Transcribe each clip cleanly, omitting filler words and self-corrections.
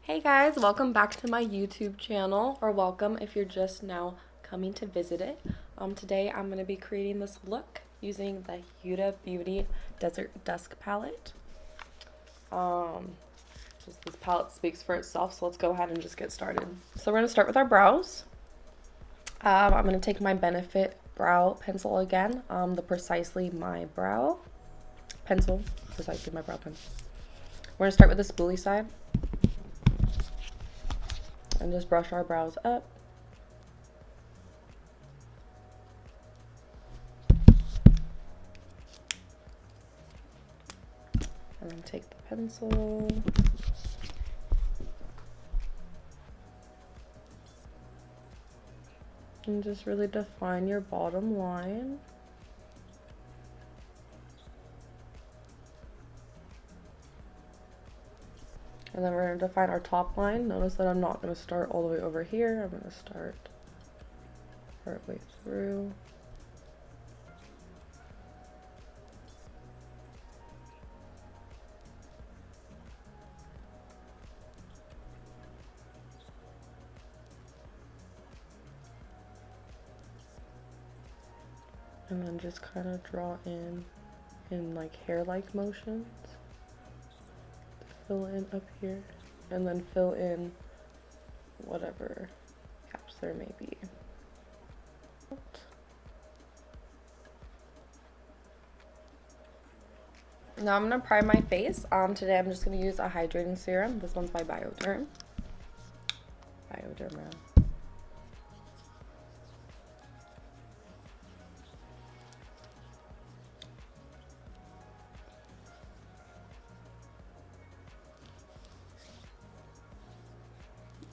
Hey guys, welcome back to my YouTube channel, or welcome if you're just now coming to visit it. Today I'm going to be creating this look using the Huda Beauty Desert Dusk palette. This palette speaks for itself, so let's go ahead and just get started. So we're going to start with our brows. I'm going to take my Benefit brow pencil again, the Precisely My Brow pencil. Precisely My Brow pencil. We're going to start with the spoolie side and just brush our brows up. And then take the pencil and just really define your bottom line. And then we're going to define our top line. Notice that I'm not going to start all the way over here. I'm going to start partway through. And then just kind of draw in like hair-like motions. Fill in up here, and then fill in whatever gaps there may be. Now I'm going to prime my face. Today I'm just going to use a hydrating serum. This one's by Bioderma.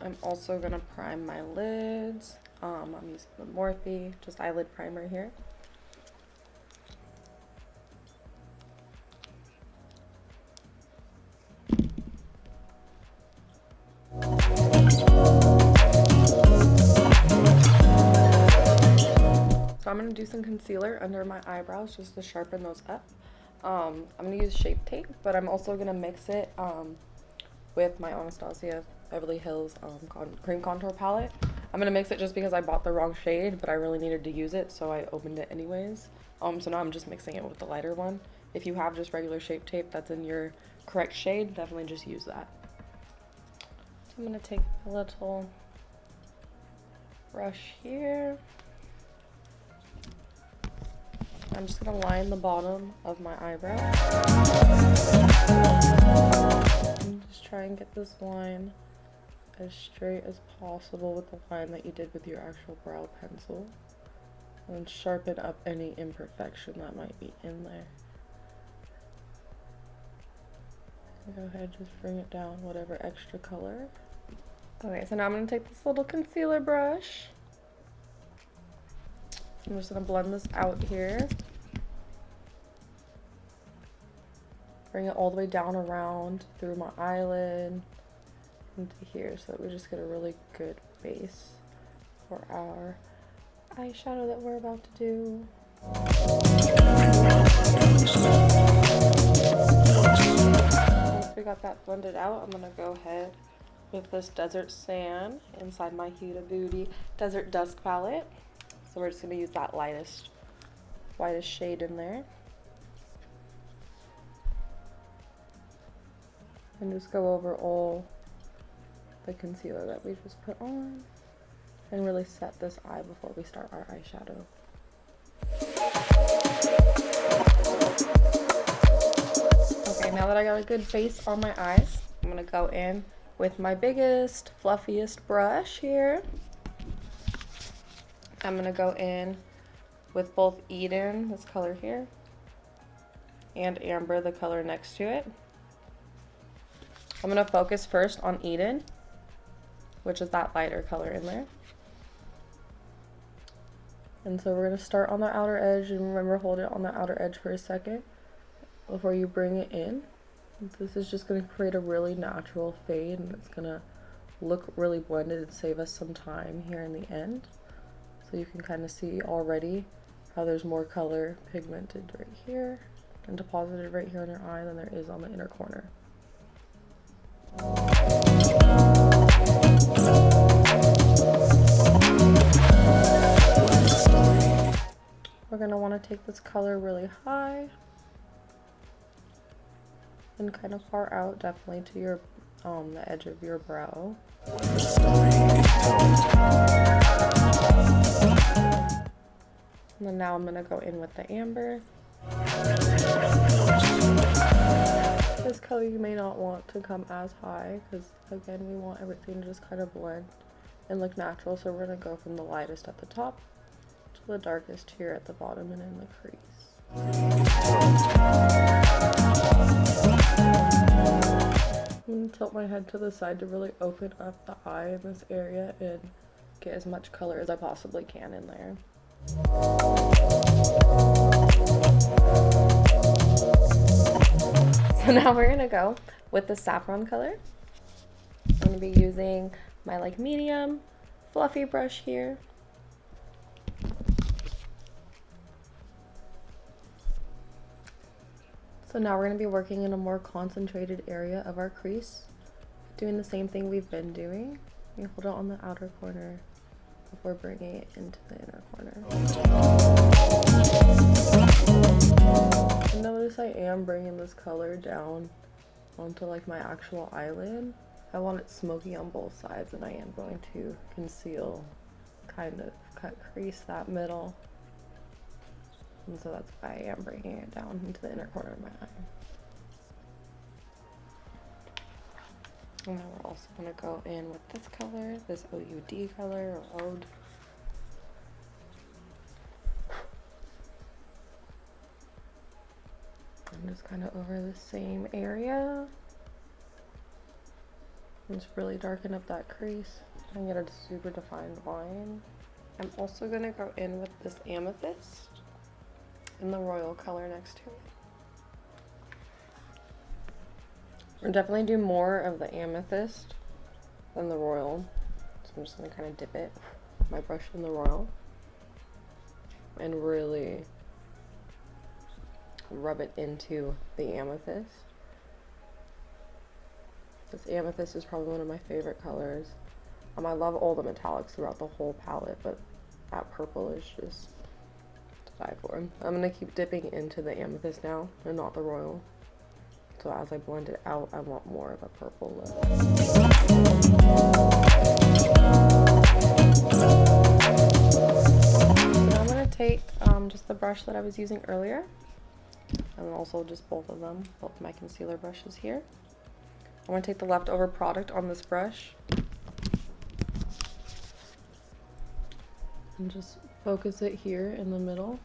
I'm also going to prime my lids. I'm using the Morphe, just eyelid primer here. So I'm going to do some concealer under my eyebrows just to sharpen those up. I'm going to use Shape Tape, but I'm also going to mix it with my Anastasia Beverly Hills cream contour palette. I'm gonna mix it just because I bought the wrong shade, but I really needed to use it, so I opened it anyways. So now I'm just mixing it with the lighter one. If you have just regular Shape Tape that's in your correct shade, definitely just use that. So I'm gonna take a little brush here. I'm just gonna line the bottom of my eyebrow. And just try and get this line as straight as possible with the line that you did with your actual brow pencil, and sharpen up any imperfection that might be in there. Go ahead, just bring it down whatever extra color. Okay, so now I'm going to take this little concealer brush. I'm just going to blend this out here. Bring it all the way down around through my eyelid into here, so that we just get a really good base for our eyeshadow that we're about to do. Once we got that blended out, I'm gonna go ahead with this Desert Sand inside my Huda Beauty Desert Dusk palette. So we're just gonna use that whitest shade in there. And just go over all the concealer that we just put on and really set this eye before we start our eyeshadow. Okay, now that I got a good base on my eyes, I'm gonna go in with my biggest, fluffiest brush here. I'm gonna go in with both Eden, this color here, and Amber, the color next to it. I'm gonna focus first on Eden, which is that lighter color in there. And so we're going to start on the outer edge, and remember, hold it on the outer edge for a second before you bring it in. This is just going to create a really natural fade, and it's going to look really blended and save us some time here in the end. So you can kind of see already how there's more color pigmented right here and deposited right here on your eye than there is on the inner corner. to take this color really high and kind of far out, definitely to your the edge of your brow. And then now I'm going to go in with the amber. This color you may not want to come as high because, again, we want everything to just kind of blend and look natural. So we're going to go from the lightest at the top to the darkest here at the bottom and in the crease. I'm going to tilt my head to the side to really open up the eye in this area and get as much color as I possibly can in there. So now we're going to go with the saffron color. I'm going to be using my like medium fluffy brush here. So now we're going to be working in a more concentrated area of our crease, doing the same thing we've been doing. You hold it on the outer corner before bringing it into the inner corner. And notice I am bringing this color down onto like my actual eyelid. I want it smoky on both sides, and I am going to conceal, kind of crease that middle. And so that's why I am bringing it down into the inner corner of my eye. And then we're also going to go in with this color, this OUD color, or Ode. And just kind of over the same area. And just really darken up that crease and get a super defined line. I'm also going to go in with this amethyst in the royal color next to it. We're definitely do more of the amethyst than the royal. So I'm just going to kind of dip it, my brush in the royal, and really rub it into the amethyst. This amethyst is probably one of my favorite colors. I love all the metallics throughout the whole palette, but that purple is just to die for. I'm going to keep dipping into the amethyst now and not the royal. So as I blend it out, I want more of a purple look. Now I'm going to take just the brush that I was using earlier, and also just both of them, both my concealer brushes here. I'm going to take the leftover product on this brush and just focus it here in the middle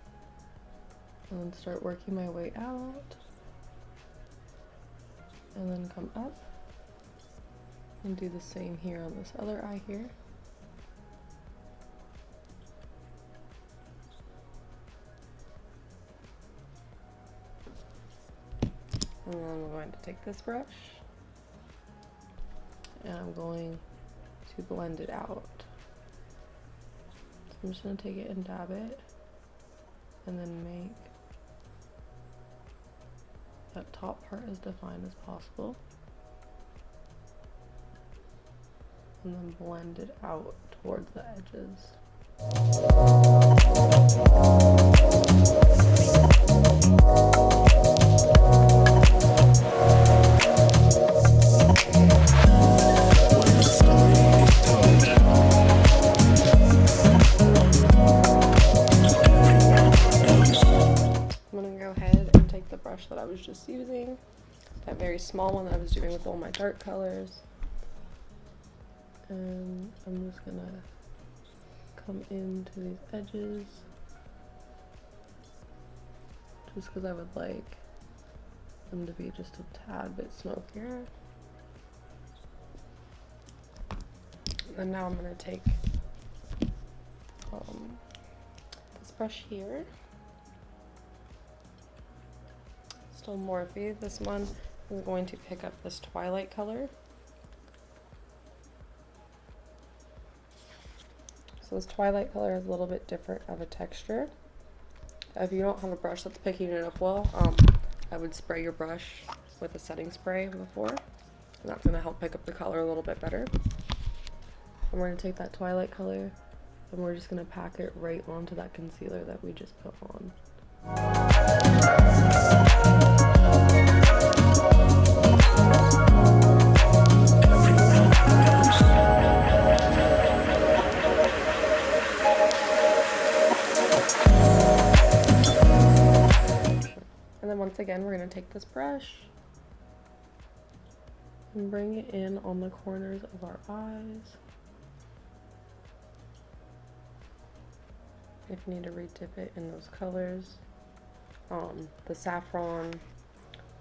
and then start working my way out. And then come up and do the same here on this other eye here. And then I'm going to take this brush and I'm going to blend it out. So I'm just going to take it and dab it and then make that top part as defined as possible, and then blend it out towards the edges. That I was just using, that very small one that I was doing with all my dark colors, and I'm just gonna come into these edges just because I would like them to be just a tad bit smokier. And now I'm gonna take this brush here, still Morphe. This one is going to pick up this twilight color. So this twilight color is a little bit different of a texture. If you don't have a brush that's picking it up well, I would spray your brush with a setting spray before, and that's going to help pick up the color a little bit better. And we're going to take that twilight color and we're just going to pack it right onto that concealer that we just put on. And then once again, we're going to take this brush and bring it in on the corners of our eyes. If you need to re-dip it in those colors, the saffron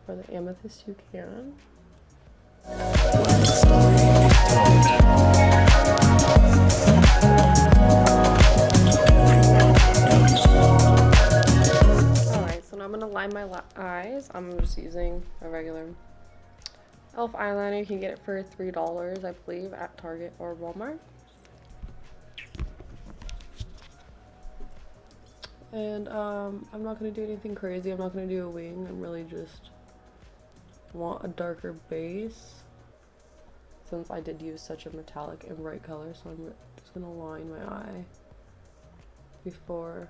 or the amethyst, you can. Alright, so now I'm going to line my eyes. I'm just using a regular e.l.f. eyeliner. You can get it for $3, I believe, at Target or Walmart. And I'm not going to do anything crazy. I'm not going to do a wing. I'm really just want a darker base, since I did use such a metallic and bright color. So I'm just going to line my eye before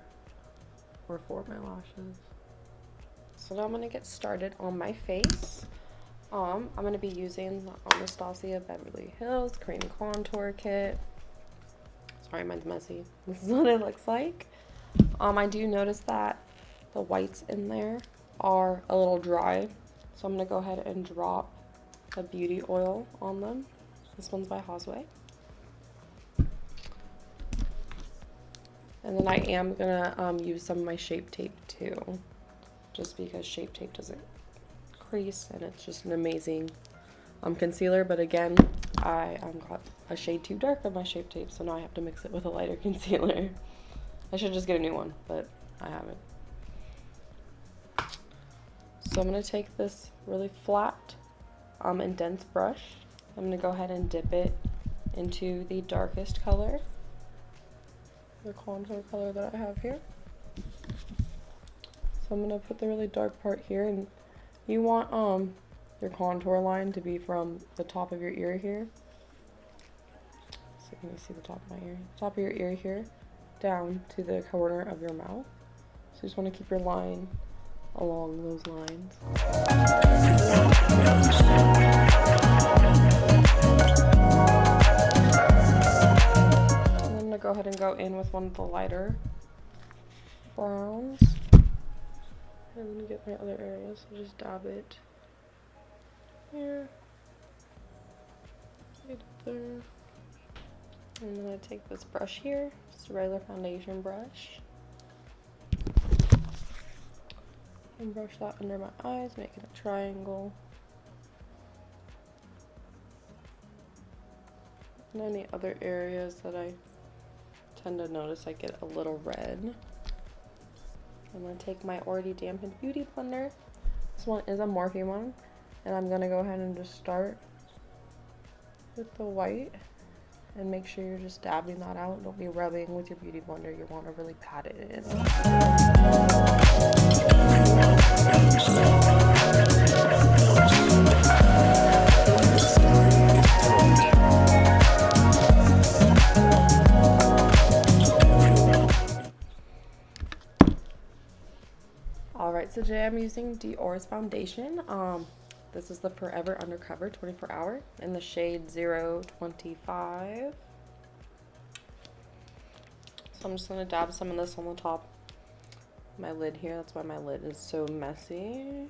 or for my lashes. So now I'm going to get started on my face. I'm going to be using the Anastasia Beverly Hills Cream Contour Kit. Sorry, mine's messy. This is what it looks like. I do notice that the whites in there are a little dry, so I'm going to go ahead and drop a beauty oil on them. This one's by Hausway. And then I am going to use some of my Shape Tape too, just because Shape Tape doesn't crease, and it's just an amazing concealer. But again, I got a shade too dark on my Shape Tape, so now I have to mix it with a lighter concealer. I should just get a new one, but I haven't. So I'm going to take this really flat and dense brush. I'm going to go ahead and dip it into the darkest color, the contour color that I have here. So I'm going to put the really dark part here, and you want your contour line to be from the top of your ear here. So you can see the top of my ear, top of your ear here, down to the corner of your mouth. So you just want to keep your line along those lines. And I'm going to go ahead and go in with one of the lighter browns. I'm going to get my other areas, so just dab it here, right up there. I'm going to take this brush here, just a regular foundation brush, and brush that under my eyes, making a triangle. And any other areas that I tend to notice I get a little red. I'm going to take my already dampened beauty blender. This one is a Morphe one, and I'm going to go ahead and just start with the white. And make sure you're just dabbing that out. Don't be rubbing with your beauty blender. You want to really pat it in. Alright, so today I'm using Dior's foundation. This is the Forever Undercover 24 Hour in the shade 025. So I'm just going to dab some of this on the top of my lid here. That's why my lid is so messy.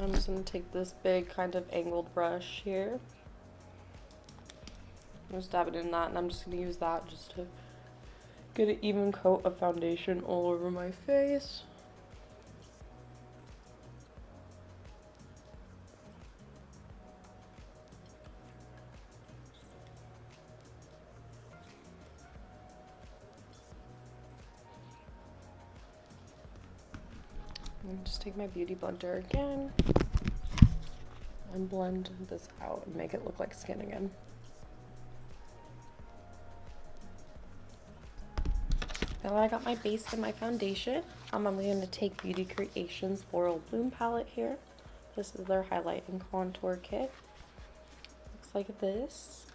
I'm just going to take this big kind of angled brush here. I'm just dab it in that, and I'm just going to use that just to get an even coat of foundation all over my face. And just take my beauty blender again and blend this out and make it look like skin again. Now that I got my base and my foundation, I'm going to take Beauty Creations Floral Bloom palette here. This is their highlight and contour kit. Looks like this.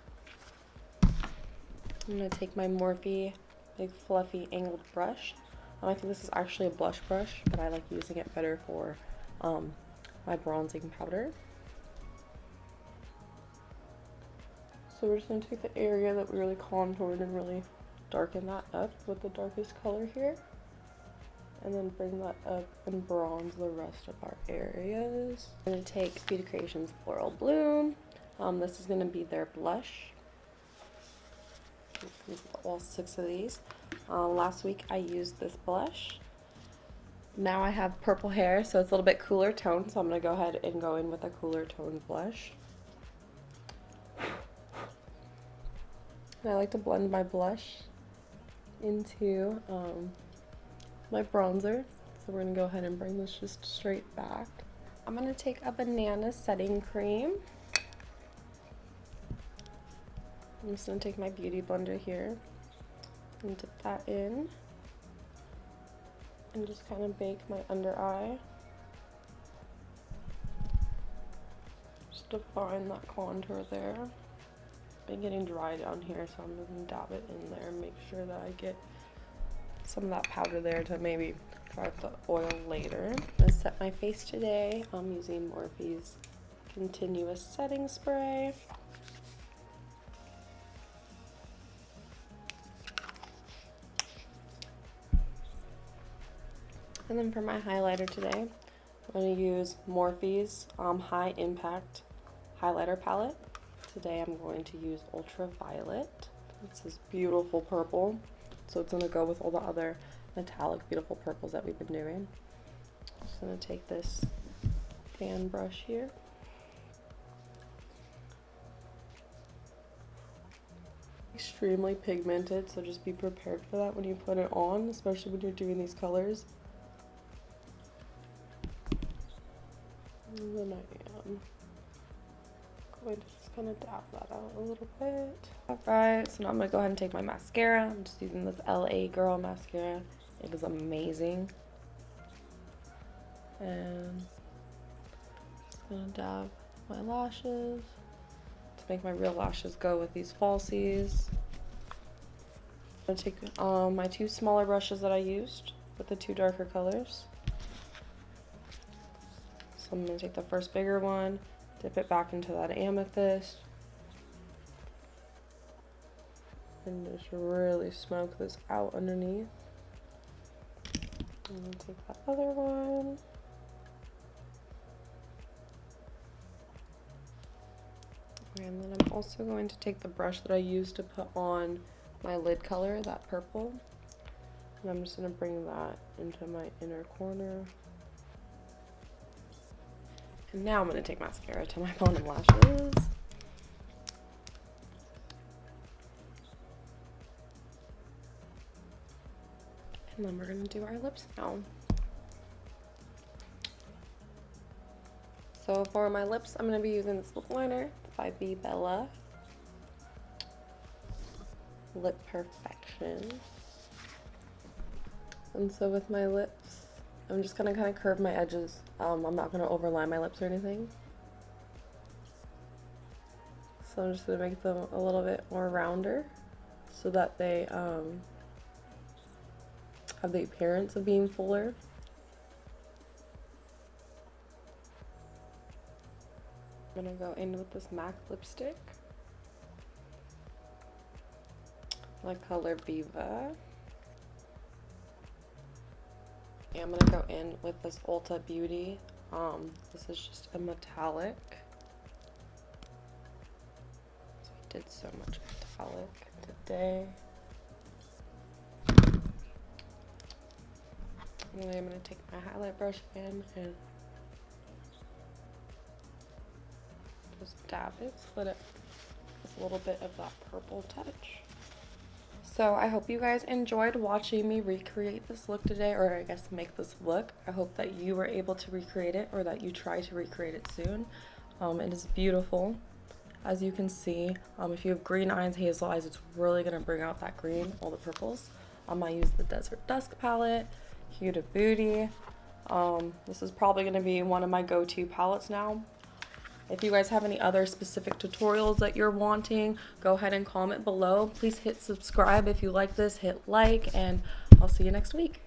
I'm going to take my Morphe big fluffy angled brush. I think this is actually a blush brush, but I like using it better for my bronzing powder. So we're just going to take the area that we really contoured and really darken that up with the darkest color here. And then bring that up and bronze the rest of our areas. I'm going to take Beauty Creations Floral Bloom. This is going to be their blush. All 6 of these. Last week I used this blush. Now I have purple hair, so it's a little bit cooler tone, so I'm going to go ahead and go in with a cooler tone blush. And I like to blend my blush into my bronzer. So we're going to go ahead and bring this just straight back. I'm going to take a banana setting cream. I'm just going to take my beauty blender here and dip that in and just kind of bake my under eye. Just define that contour there. Been getting dry down here, so I'm going to dab it in there and make sure that I get some of that powder there to maybe dry up the oil later. I'm going to set my face today. I'm using Morphe's Continuous Setting Spray. And then for my highlighter today, I'm going to use Morphe's High Impact Highlighter Palette. Today I'm going to use Ultraviolet. It's this beautiful purple, so it's going to go with all the other metallic beautiful purples that we've been doing. Just going to take this fan brush here. Extremely pigmented, so just be prepared for that when you put it on, especially when you're doing these colors. And then I am going to just kind of dab that out a little bit. Alright, so now I'm going to go ahead and take my mascara. I'm just using this LA Girl mascara. It is amazing. And just going to dab my lashes to make my real lashes go with these falsies. I'm going to take my 2 smaller brushes that I used with the 2 darker colors. So I'm going to take the first bigger one, dip it back into that amethyst, and just really smoke this out underneath. And then take that other one. And then I'm also going to take the brush that I used to put on my lid color, that purple, and I'm just going to bring that into my inner corner. And now I'm going to take mascara to my bottom lashes. And then we're going to do our lips now. So for my lips, I'm going to be using this lip liner by B Bella. Lip Perfection. And so with my lips, I'm just gonna kind of curve my edges. I'm not gonna overline my lips or anything. So I'm just gonna make them a little bit more rounder so that they have the appearance of being fuller. I'm gonna go in with this MAC lipstick, my color Viva. And I'm gonna go in with this Ulta Beauty. This is just a metallic. So we did so much metallic today. And then I'm gonna take my highlight brush again and just dab it so that it has a little bit of that purple touch. So I hope you guys enjoyed watching me recreate this look today, or I guess make this look. I hope that you were able to recreate it, or that you try to recreate it soon. It is beautiful, as you can see. If you have green eyes, hazel eyes, it's really going to bring out that green, all the purples. I use the Desert Dusk palette, Huda Beauty. This is probably going to be one of my go-to palettes now. If you guys have any other specific tutorials that you're wanting, go ahead and comment below. Please hit subscribe if you like this, hit like, and I'll see you next week.